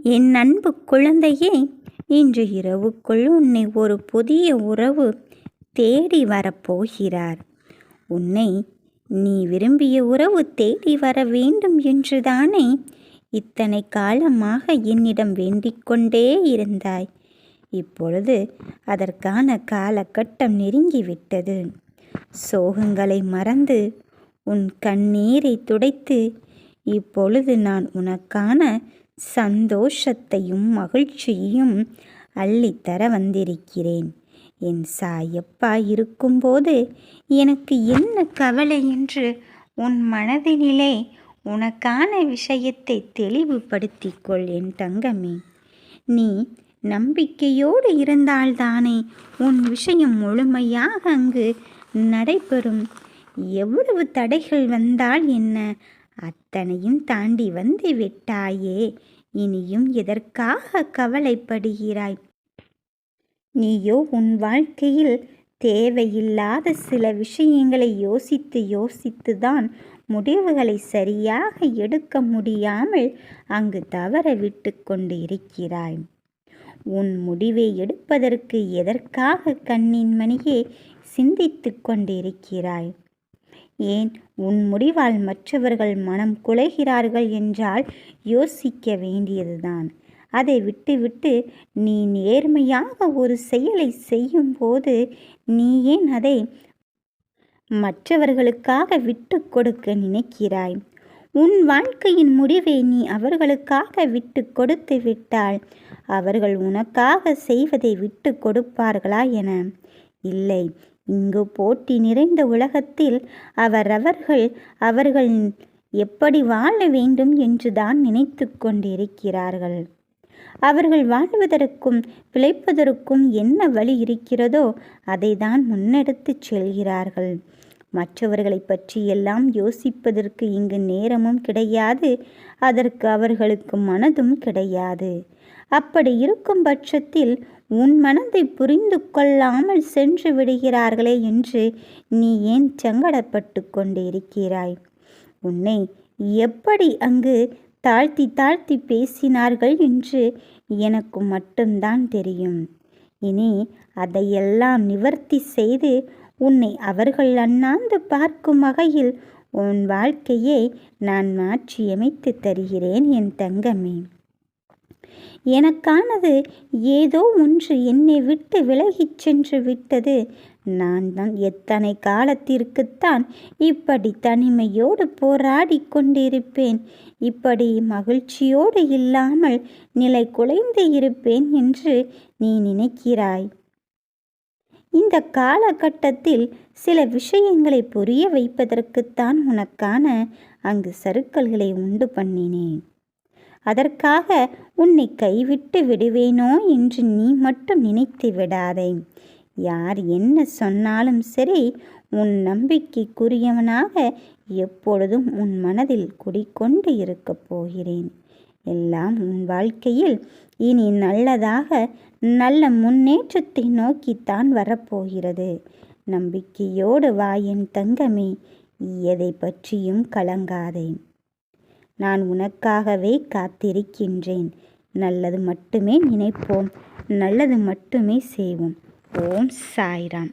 என் அன்பு குழந்தையே, இன்று இரவுக்குள் உன்னை ஒரு புதிய உறவு தேடி வரப்போகிறார். உன்னை நீ விரும்பிய உறவு தேடி வர வேண்டும் என்றுதானே இத்தனை காலமாக என்னிடம் வேண்டிக் கொண்டே இருந்தாய். இப்பொழுது அதற்கான காலகட்டம் நெருங்கிவிட்டது. சோகங்களை மறந்து உன் கண்ணீரை துடைத்து இப்பொழுது நான் உனக்கான சந்தோஷத்தையும் மகிழ்ச்சியையும் அள்ளித்தர வந்திருக்கிறேன். என் சாயப்பா இருக்கும்போது எனக்கு என்ன கவலை என்று உன் மனதினிலே உனக்கான விஷயத்தை தெளிவுபடுத்திக்கொள் என் தங்கமே. நீ நம்பிக்கையோடு இருந்தால்தானே உன் விஷயம் முழுமையாக அங்கு நடைபெறும். எவ்வளவு தடைகள் வந்தால் என்ன, அத்தனையும் தாண்டி வந்து விட்டாயே. இனியும் எதற்காக கவலைப்படுகிறாய்? நீயோ உன் வாழ்க்கையில் தேவையில்லாத சில விஷயங்களை யோசித்துதான் முடிவுகளை சரியாக எடுக்க முடியாமல் அங்கு தவற விட்டு கொண்டு இருக்கிறாய். உன் முடிவை எடுப்பதற்கு எதற்காக கண்ணின் மணியே சிந்தித்து கொண்டிருக்கிறாய்? ஏன் உன் முடிவால் மற்றவர்கள் மனம் குலைகிறார்கள் என்றால் யோசிக்க வேண்டியதுதான். அதை விட்டுவிட்டு நீ நேர்மையாக ஒரு செயலை செய்யும்போது நீ ஏன் அதை மற்றவர்களுக்காக விட்டு கொடுக்க நினைக்கிறாய்? உன் வாழ்க்கையின் முடிவை நீ அவர்களுக்காக விட்டு கொடுத்து விட்டால் அவர்கள் உனக்காக செய்வதை விட்டு கொடுப்பார்களா என? இல்லை. இங்கு போட்டி நிறைந்த உலகத்தில் அவர்கள் எப்படி வாழ வேண்டும் என்றுதான் நினைத்து கொண்டிருக்கிறார்கள். அவர்கள் வாழ்வதற்கும் பிழைப்பதற்கும் என்ன வழி இருக்கிறதோ அதை தான் முன்னெடுத்து செல்கிறார்கள். மற்றவர்களை பற்றி எல்லாம் யோசிப்பதற்கு இங்கு நேரமும் கிடையாது, அதற்கு அவர்களுக்கு மனதும் கிடையாது. அப்படி இருக்கும் பட்சத்தில் உன் மனதை புரிந்து கொள்ளாமல் சென்று விடுகிறார்களே என்று நீ ஏன் சங்கடப்பட்டு கொண்டிருக்கிறாய்? உன்னை எப்படி அங்கு தாழ்த்தி பேசினார்கள் என்று எனக்கு மட்டும்தான் தெரியும். இனி அதையெல்லாம் நிவர்த்தி செய்து உன்னை அவர்கள் அண்ணாந்து பார்க்கும் வகையில் உன் வாழ்க்கையை நான் மாற்றியமைத்து தருகிறேன் என் தங்கமே. எனக்கானது ஏதோ ஒன்று என்னை விட்டு விலகிச் சென்று விட்டது. நான் தான் எத்தனை காலத்திற்குத்தான் இப்படி தனிமையோடு போராடி கொண்டிருப்பேன், இப்படி மகிழ்ச்சியோடு இல்லாமல் நிலை குலைந்து இருப்பேன் என்று நீ நினைக்கிறாய்? இந்த காலகட்டத்தில் சில விஷயங்களை புரிய வைப்பதற்குத்தான் உனக்கான அங்கு சறுக்கல்களை உண்டு பண்ணினேன். அதற்காக உன்னை கைவிட்டு விடுவேனோ என்று நீ மட்டும் நினைத்து விடாதே. யார் என்ன சொன்னாலும் சரி, உன் நம்பிக்கைக்குரியவனாக எப்பொழுதும் உன் மனதில் குடிக்கொண்டு இருக்கப் போகிறேன். எல்லாம் உன் வாழ்க்கையில் இனி நல்லதாக நல்ல முன்னேற்றத்தை நோக்கித்தான் வரப்போகிறது. நம்பிக்கையோடு வா என் தங்கமே, எதை பற்றியும் கலங்காதே. நான் உனக்காகவே காத்திருக்கின்றேன். நல்லது மட்டுமே நினைப்போம், நல்லது மட்டுமே செய்வோம். ஓம் சாய்ராம்.